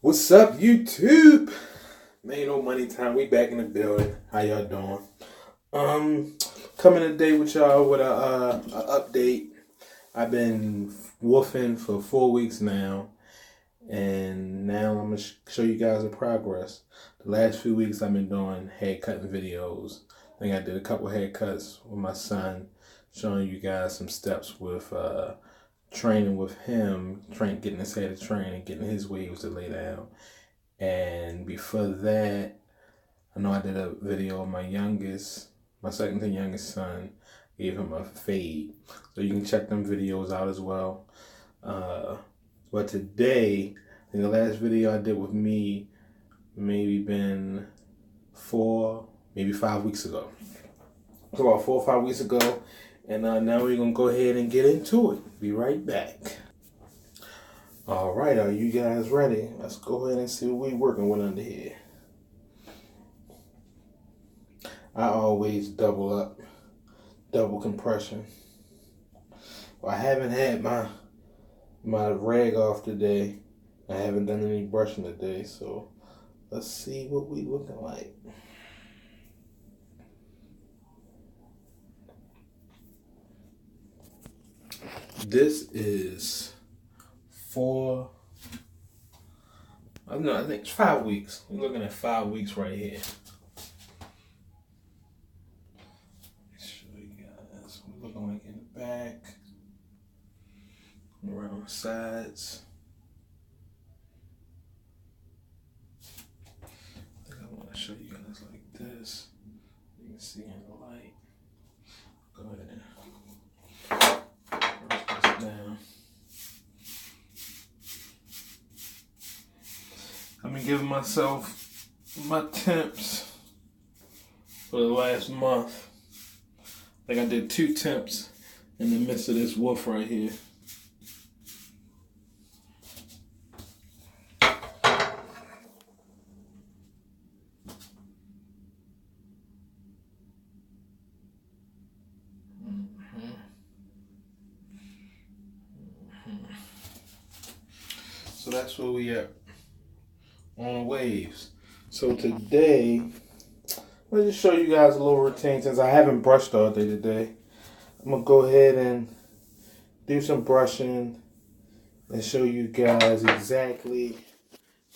What's up, YouTube? Man, no money time. We back in the building. How y'all doing? Coming today with y'all with a update. I've been woofing for 4 weeks now, and now I'm gonna show you guys the progress. The last few weeks I've been doing hair cutting videos. I think I did a couple haircuts with my son, showing you guys some steps with training with him, getting his hair to train and getting his waves to lay down. And before that, I know I did a video of my second to youngest son, gave him a fade. So you can check them videos out as well. But today, I think the last video I did with me maybe been 5 weeks ago. So about 4 or 5 weeks ago. And now we're going to go ahead and get into it. Be right back. All right, are you guys ready? Let's go ahead and see what we're working with under here. I always double compression. Well, I haven't had my rag off today. I haven't done any brushing today, so let's see what we looking like. This is I think it's 5 weeks. We're looking at 5 weeks right here. Show you guys what we're looking like in the back, around the sides. I think I want to show you guys like this. You can see in the light. Go ahead. Down. I've been giving myself my temps for the last month. I think I did 2 temps in the midst of this wolf right here. So that's where we at on waves. So today, let me just show you guys a little routine since I haven't brushed all day today. I'm gonna go ahead and do some brushing and show you guys exactly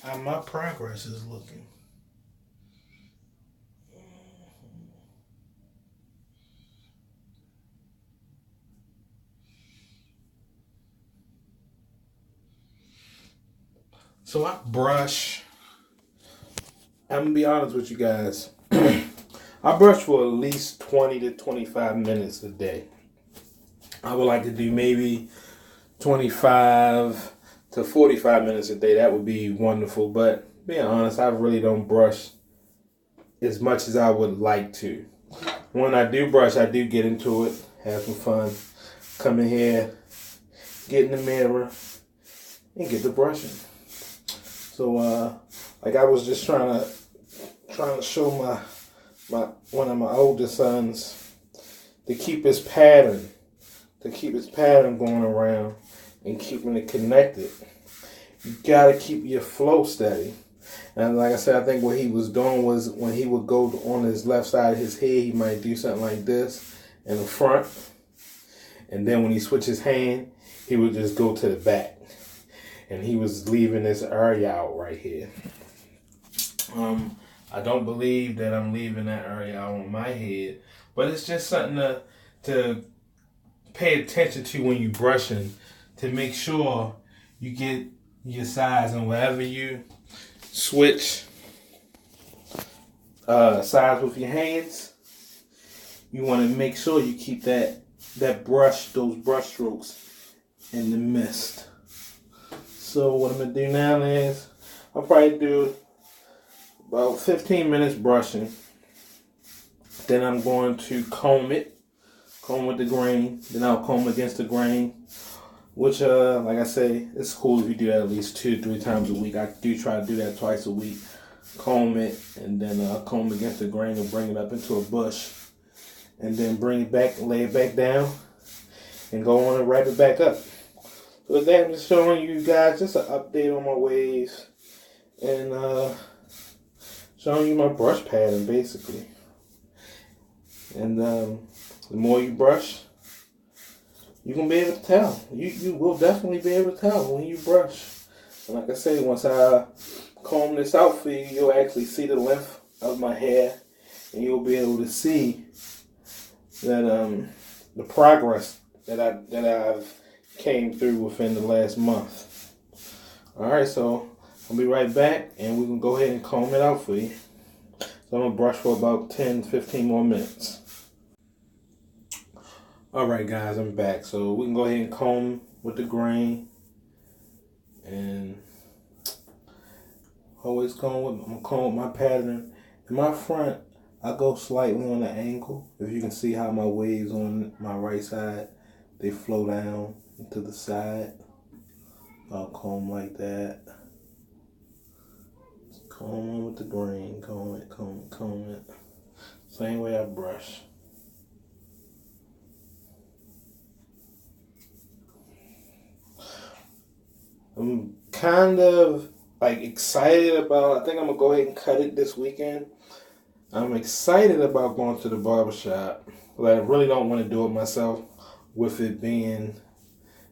how my progress is looking. So I brush, I'm gonna be honest with you guys. I brush for at least 20 to 25 minutes a day. I would like to do maybe 25 to 45 minutes a day. That would be wonderful. But being honest, I really don't brush as much as I would like to. When I do brush, I do get into it, have some fun, come in here, get in the mirror, and get the brushing. So, like I was just trying to show one of my oldest sons to keep his pattern going around and keeping it connected. You gotta keep your flow steady. And like I said, I think what he was doing was when he would go on his left side of his head, he might do something like this in the front, and then when he switched his hand, he would just go to the back. And he was leaving this area out right here. I don't believe that I'm leaving that area out on my head, but it's just something to pay attention to when you're brushing, to make sure you get your size. And wherever you switch sides with your hands, you want to make sure you keep those brush strokes in the mist. So what I'm going to do now is I'll probably do about 15 minutes brushing. Then I'm going to comb with the grain. Then I'll comb against the grain, which, like I say, it's cool if you do that at least 2 or 3 times a week. I do try to do that twice a week. Comb it, and then comb against the grain and bring it up into a bush. And then bring it back, lay it back down, and go on and wrap it back up. So with that, I'm just showing you guys just an update on my waves and showing you my brush pattern basically. And the more you brush, you can be able to tell. You will definitely be able to tell when you brush. And like I say, once I comb this out for you, you'll actually see the length of my hair, and you'll be able to see that the progress that I've came through within the last month. All right, so I'll be right back, and we can go ahead and comb it out for you. So I'm gonna brush for about 10-15 more minutes. All right, guys, I'm back. So we can go ahead and comb with the grain, and always I'm gonna comb with my pattern. In my front, I go slightly on the angle. If you can see how my waves on my right side, they flow down to the side. I'll comb like that. Just comb on with the grain, comb it, comb it, comb it. Same way I brush. I'm kind of like excited about, I think I'm gonna go ahead and cut it this weekend. I'm excited about going to the barbershop, but I really don't want to do it myself, with it being,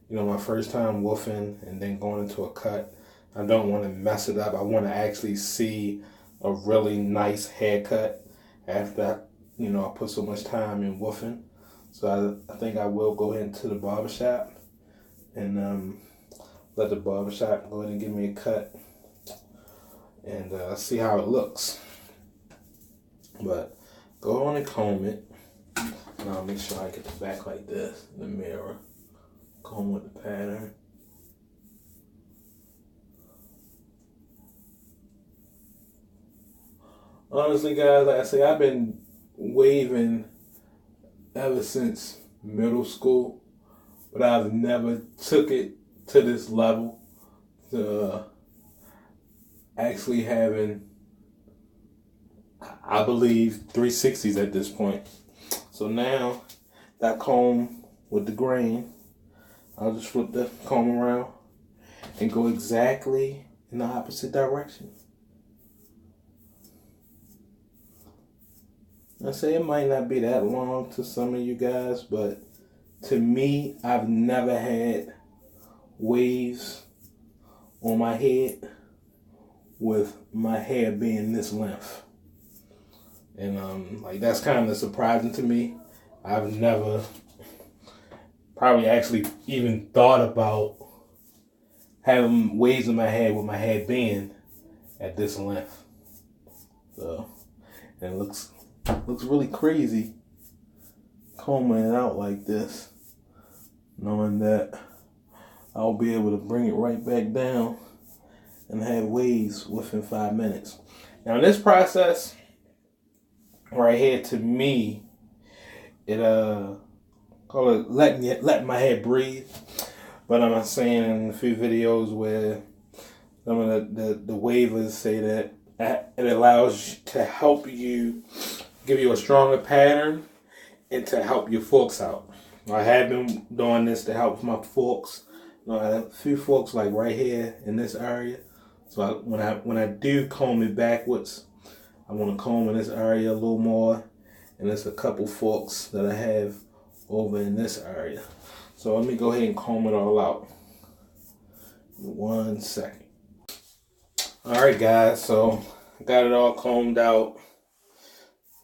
my first time woofing and then going into a cut. I don't want to mess it up. I want to actually see a really nice haircut after I put so much time in woofing. So I think I will go ahead to the barbershop and let the barbershop go ahead and give me a cut and see how it looks. But go on and comb it. And I'll make sure I get the back like this in the mirror. Comb with the pattern. Honestly, guys, like I say, I've been waving ever since middle school, but I've never took it to this level, to actually having, I believe, 360s at this point. So now that comb with the grain, I'll just flip the comb around and go exactly in the opposite direction. I say it might not be that long to some of you guys, but to me, I've never had waves on my head with my hair being this length. And like that's kind of surprising to me. I've never probably actually even thought about having waves in my hair with my hair being at this length. So, and it looks really crazy combing it out like this, knowing that I'll be able to bring it right back down and have waves within 5 minutes. Now in this process right here, to me, it call it letting my hair breathe. But I'm saying in a few videos where some of the waivers say that it allows to help you, give you a stronger pattern and to help your forks out. I have been doing this to help my forks. I have a few forks like right here in this area. So when I do comb it backwards, I want to comb in this area a little more. And there's a couple forks that I have over in this area. So let me go ahead and comb it all out. 1 second. Alright guys, so I got it all combed out.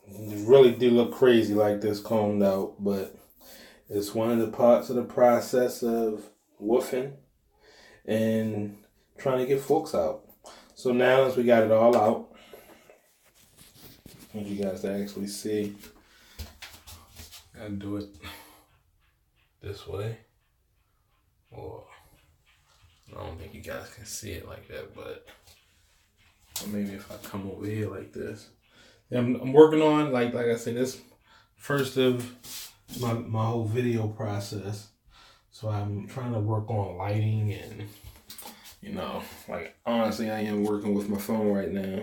It really do look crazy like this combed out, but it's one of the parts of the process of woofing and trying to get forks out. So now as we got it all out, I want you guys to actually see. I do it this way, or I don't think you guys can see it like that, but or maybe if I come over here like this. Yeah, I'm working on, like I said, this first of my whole video process. So I'm trying to work on lighting and, like honestly, I am working with my phone right now.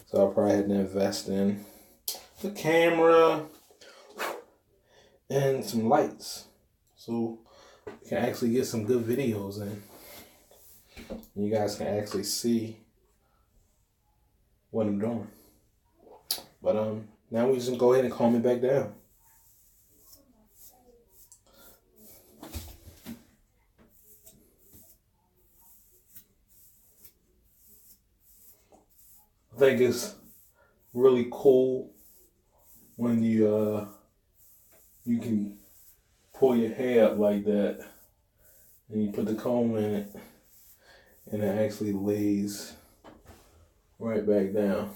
So I'll probably have to invest in the camera and some lights, so we can actually get some good videos in. You guys can actually see what I'm doing. But now we just go ahead and calm it back down. I think it's really cool when you can pull your hair up like that and you put the comb in it and it actually lays right back down.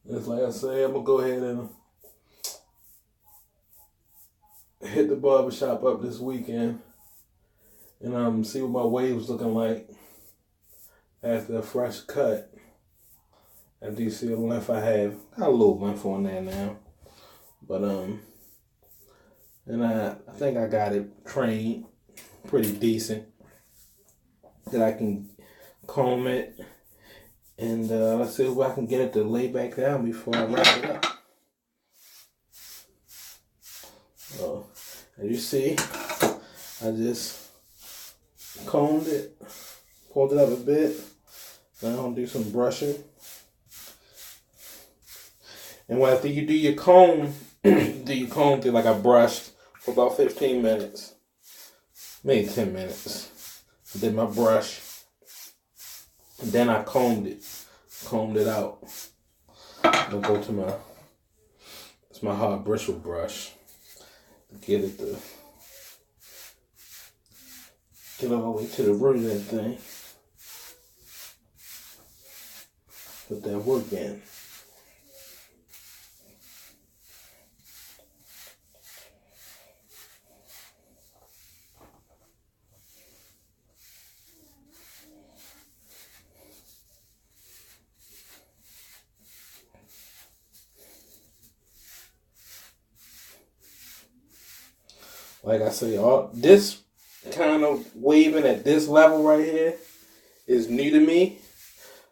Just like I say, I'm gonna go ahead and hit the barbershop up this weekend and see what my wave's looking like after a fresh cut. After you see the length I have, got a little length on there now, but and I think I got it trained pretty decent that I can comb it. And let's see if I can get it to lay back down before I wrap it up. So, as you see, I just combed it, pulled it up a bit. Now I'm going to do some brushing. And after you do your comb, through like I brushed for about 15 minutes, maybe 10 minutes. I did my brush. And then I combed it out. I'll go to my hard bristle brush to get all the way to the root of that thing. Put that work in. Like I say, all this kind of waving at this level right here is new to me.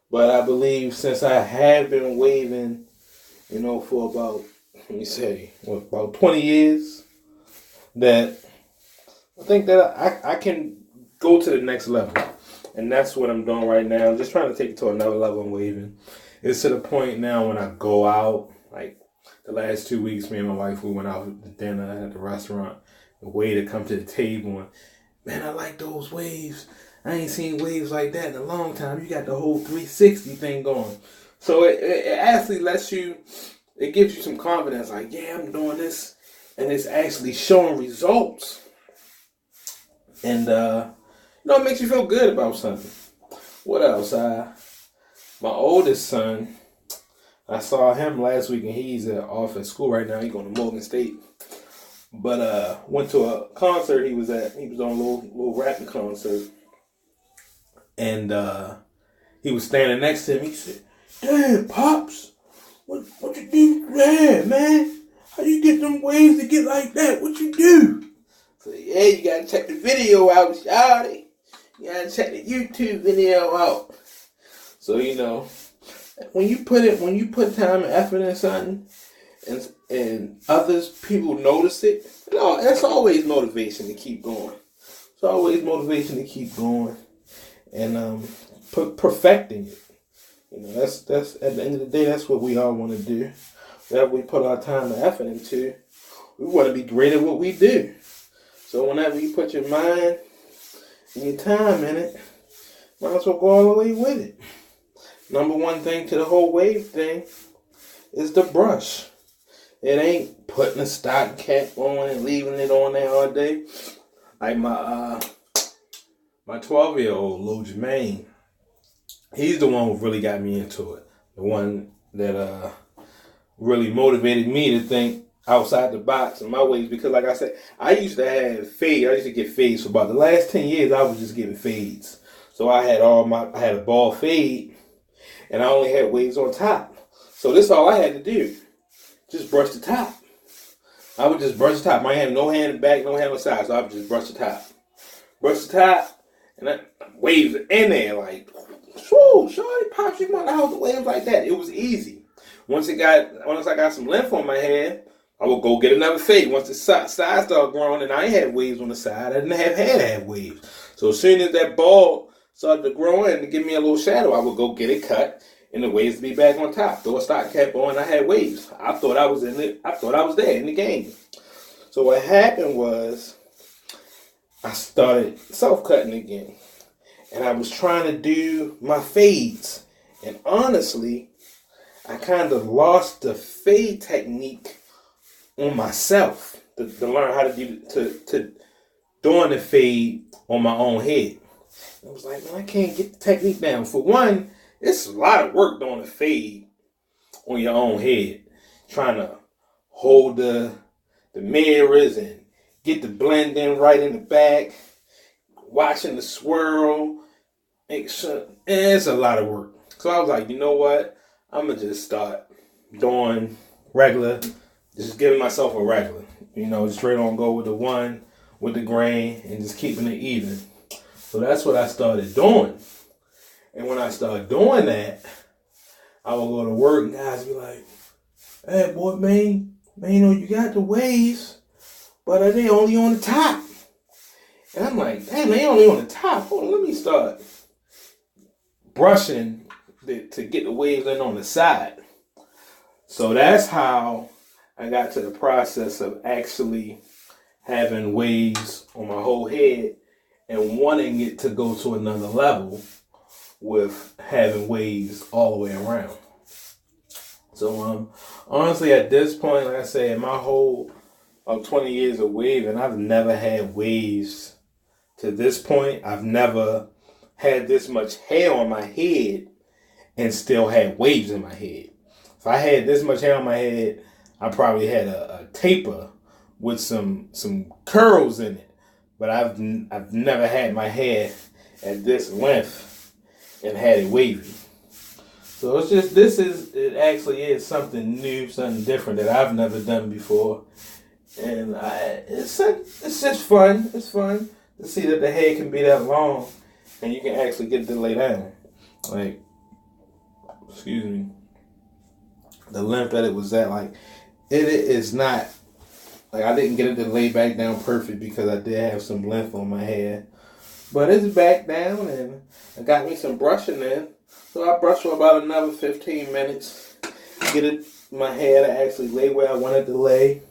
But I believe since I have been waving, for about, about 20 years, that I think that I can go to the next level. And that's what I'm doing right now. I'm just trying to take it to another level in waving. It's to the point now when I go out, like the last 2 weeks, me and my wife, we went out to dinner at the restaurant. The waiter come to the table and, man, I like those waves. I ain't seen waves like that in a long time. You got the whole 360 thing going. So it actually it gives you some confidence. Like, yeah, I'm doing this. And it's actually showing results. And, it makes you feel good about something. What else? My oldest son, I saw him last week and he's off at school right now. He's going to Morgan State. But went to a concert he was at. He was on a little rapping concert. And he was standing next to him. He said, "Damn, Pops, what you do there, man? How you get them waves to get like that? What you do?" So, yeah, you gotta check the video out, shawty. You gotta check the YouTube video out. So, when you put time and effort in something, and people notice it, that's always motivation to keep going. It's always motivation to keep going and perfecting it. That's at the end of the day, that's what we all want to do. Whatever we put our time and effort into, we want to be great at what we do. So whenever you put your mind and your time in it, might as well go all the way with it. Number one thing to the whole wave thing is the brush. It ain't putting a stock cap on and leaving it on there all day. Like my 12-year-old, Lil Jermaine, he's the one who really got me into it. The one that really motivated me to think outside the box in my ways. Because like I said, I used to have fades. I used to get fades for about the last 10 years. I was just getting fades. So I had a ball fade and I only had waves on top. So this is all I had to do. Just brush the top. I would just brush the top. I have no hand in the back, no hand on the side, so I would just brush the top. Brush the top, and that waves in there like, whoo, shorty pops you on the house, the waves like that. It was easy. Once I got some length on my head, I would go get another fade. Once the side started growing, and I ain't had waves on the side, I didn't have hair to have waves. So as soon as that ball started to grow in to give me a little shadow, I would go get it cut, and the waves to be back on top. Throw a stock cap on, I had waves. I thought I was in it. I thought I was there in the game. So what happened was I started self-cutting again. And I was trying to do my fades. And honestly, I kind of lost the fade technique on myself to learn how to do to doing the fade on my own head. I was like, man, I can't get the technique down. For one, it's a lot of work doing a fade on your own head. Trying to hold the mirrors and get the blend in right in the back. Watching the swirl. Make sure. It's a lot of work. So I was like, you know what? I'm going to just start doing regular. Just giving myself a regular. Straight on go with the one, with the grain, and just keeping it even. So that's what I started doing. And when I started doing that, I would go to work and guys be like, hey, boy, man, you got the waves, but they only on the top. And I'm like, hey, they only on the top. Hold on, let me start brushing to get the waves in on the side. So that's how I got to the process of actually having waves on my whole head and wanting it to go to another level with having waves all the way around. So honestly, at this point, like I said, in my whole 20 years of waving, I've never had waves to this point. I've never had this much hair on my head and still had waves in my head. If I had this much hair on my head, I probably had a taper with some curls in it. But I've never had my hair at this length and had it wavy. So it actually is something new, something different that I've never done before. And it's just fun. It's fun to see that the hair can be that long and you can actually get it to lay down. Like, excuse me, the length that it was at, like, it is not, like, I didn't get it to lay back down perfect because I did have some length on my hair. But it's back down and I got me some brushing in. So I brush for about another 15 minutes. Get my hair to actually lay where I want it to lay.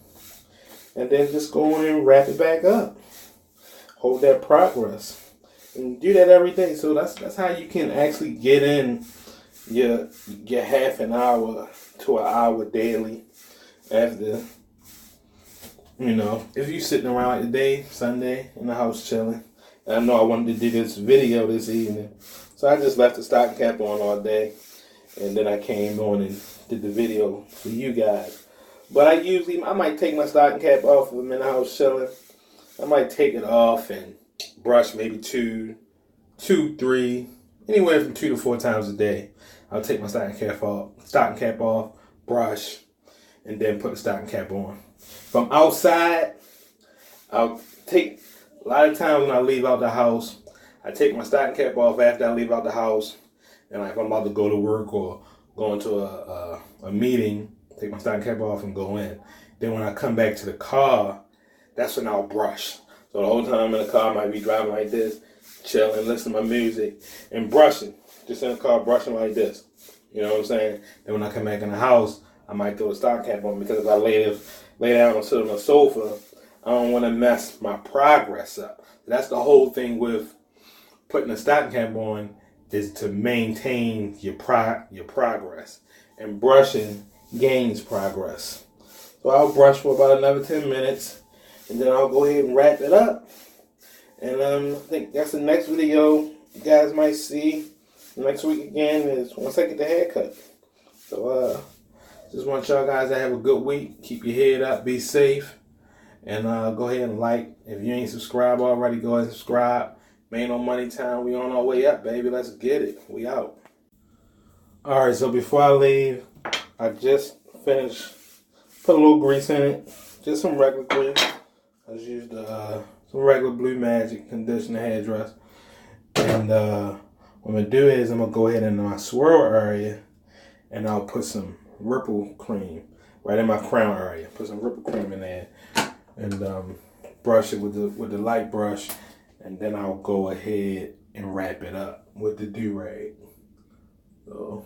And then just go in and wrap it back up. Hold that progress. And do that every day. So that's how you can actually get in your half an hour to an hour daily. After, if you're sitting around like today, Sunday, in the house chilling. And I know I wanted to do this video this evening. So I just left the stocking cap on all day. And then I came on and did the video for you guys. But I might take my stocking cap off if I'm in the house chilling. I might take it off and brush maybe two, three, anywhere from 2 to 4 times a day. I'll take my stocking cap off, brush, and then put the stocking cap on. If I'm outside, I'll take, a lot of times when I leave out the house, I take my stocking cap off after I leave out the house. And like if I'm about to go to work or go into a meeting, take my stocking cap off and go in. Then when I come back to the car, that's when I'll brush. So the whole time I'm in the car, I might be driving like this, chilling, listening to my music, and brushing. Just in the car, brushing like this. You know what I'm saying? Then when I come back in the house, I might throw the stocking cap on because if I lay down and sit on the sofa, I don't want to mess my progress up. That's the whole thing with putting a stocking cap on, is to maintain your progress. And brushing gains progress. So I'll brush for about another 10 minutes, and then I'll go ahead and wrap it up. And I think that's the next video you guys might see. Next week again is once I get the haircut. So just want y'all guys to have a good week. Keep your head up, be safe, and go ahead and like. If you ain't subscribed already, go ahead and subscribe. Man on Money Time, we on our way up, baby. Let's get it. We out. Alright, so before I leave, I just finished, put a little grease in it, just some regular cream. I just used some regular Blue Magic conditioner hairdress. And what I'm going to do is I'm going to go ahead into my swirl area and I'll put some ripple cream right in my crown area. Put some ripple cream in there and brush it with the light brush. And then I'll go ahead and wrap it up with the do-rag. So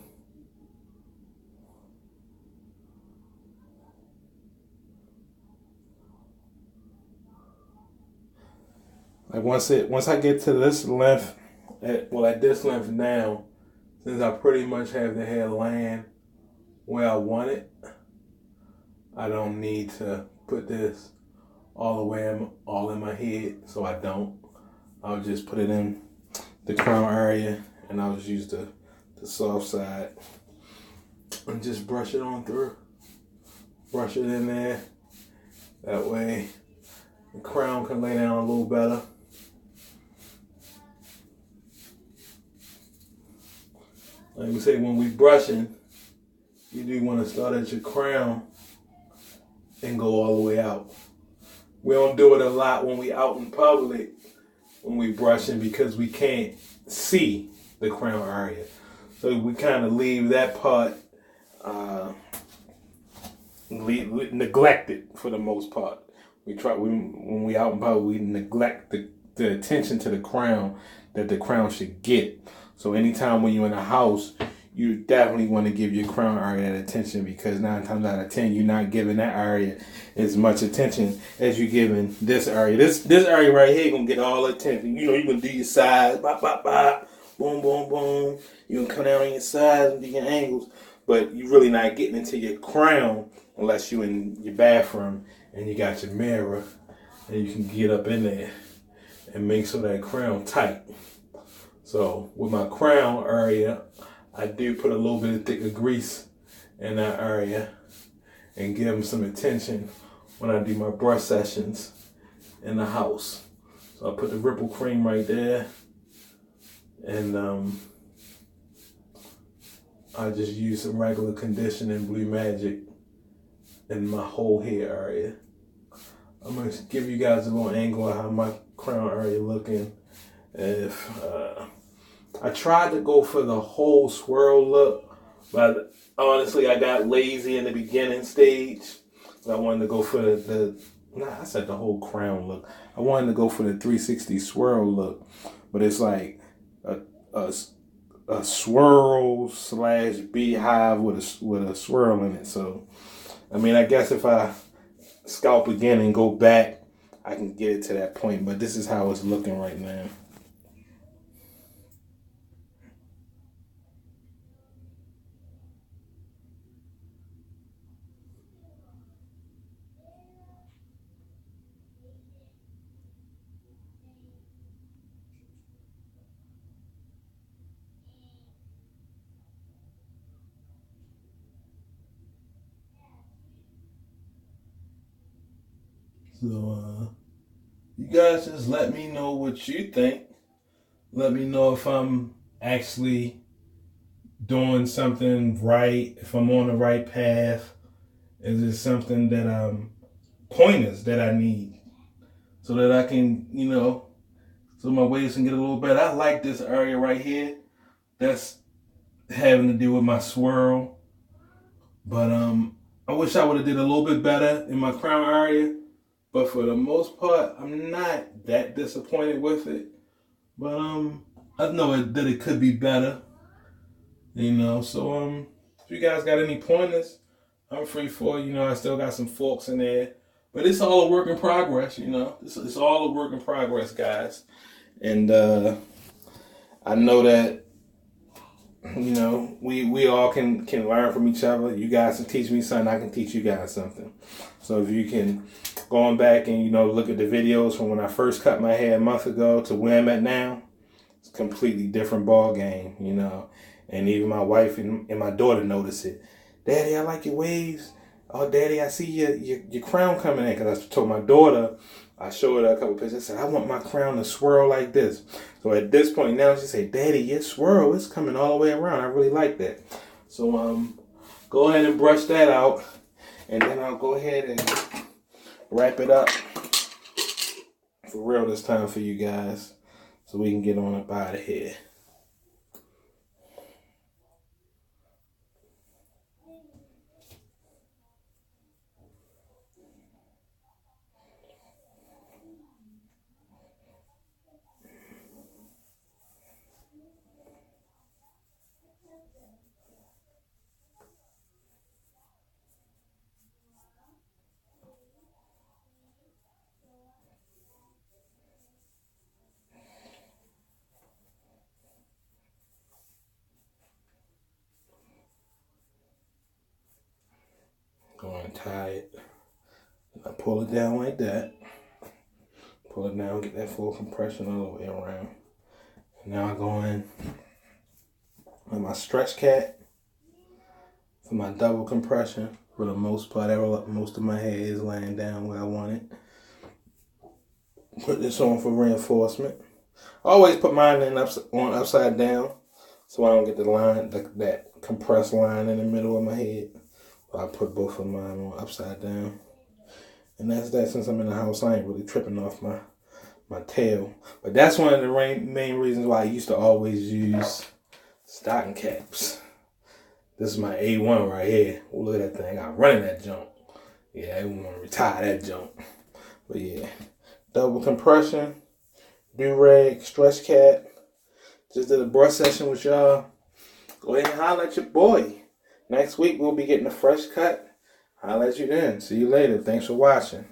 like once I get to this length, at this length now, since I pretty much have the hair laying where I want it, I don't need to put this all the way all in my head, so I don't. I'll just put it in the crown area and I'll just use the soft side and just brush it on through. Brush it in there. That way the crown can lay down a little better. Like we say, when we brushing, you do want to start at your crown and go all the way out. We don't do it a lot when we out in public, when we brushing, because we can't see the crown area. So we kind of leave that part neglected for the most part. When we out in public, we neglect the attention to the crown that the crown should get. So anytime when you're in a house, you definitely want to give your crown area that attention, because 9 times out of 10, you're not giving that area as much attention as you're giving this area. This area right here gonna get all the attention. You know, you're gonna do your sides, bop, bop, bop, boom, boom, boom. You're gonna come down on your sides and do your angles, but you're really not getting into your crown unless you're in your bathroom and you got your mirror and you can get up in there and make sure that crown tight. So with my crown area, I do put a little bit of thicker grease in that area and give them some attention when I do my brush sessions in the house. So I put the ripple cream right there, and I just use some regular conditioning Blue Magic in my whole hair area. I'm going to give you guys a little angle of how my crown area looking. If I tried to go for the whole swirl look, but honestly I got lazy in the beginning stage. So I wanted to go for I said the whole crown look. I wanted to go for the 360 swirl look, but it's like a swirl / beehive with a swirl in it. So I mean, I guess if I scalp again and go back, I can get it to that point, but this is how it's looking right now. So, you guys just let me know what you think. Let me know if I'm actually doing something right, if I'm on the right path. Is it something that pointers that I need so that I can, so my waves can get a little better. I like this area right here. That's having to do with my swirl. But I wish I would have did a little bit better in my crown area. But for the most part, I'm not that disappointed with it. But I know that it could be better. So if you guys got any pointers, I'm free for it. I still got some forks in there. But it's all a work in progress, It's all a work in progress, guys. And I know that, we all can learn from each other. You guys can teach me something, I can teach you guys something. So if you can go on back and, look at the videos from when I first cut my hair a month ago to where I'm at now, it's a completely different ball game, And even my wife and my daughter notice it. Daddy, I like your waves. Oh, Daddy, I see your crown coming in. Because I told my daughter, I showed her a couple pictures. I said, I want my crown to swirl like this. So at this point now, she said, Daddy, your swirl is coming all the way around. I really like that. So go ahead and brush that out. And then I'll go ahead and wrap it up for real this time for you guys so we can get on up out of here. Go and tie it. I pull it down like that. Pull it down, get that full compression all the way around. Now I go in with my stretch cat for my double compression. For the most part, most of my hair is laying down where I want it. Put this on for reinforcement. I always put mine in upside down so I don't get the line, that compressed line in the middle of my head. So I put both of mine on upside down. And that's that. Since I'm in the house, I ain't really tripping off my tail. But that's one of the main reasons why I used to always use stocking caps. This is my A1 right here. Oh, look at that thing. I'm running that junk. Yeah, I want to retire that junk. But yeah, double compression, do-rag, stretch cat. Just did a brush session with y'all. Go ahead and holler at your boy. Next week, we'll be getting a fresh cut. Holler at you then. See you later. Thanks for watching.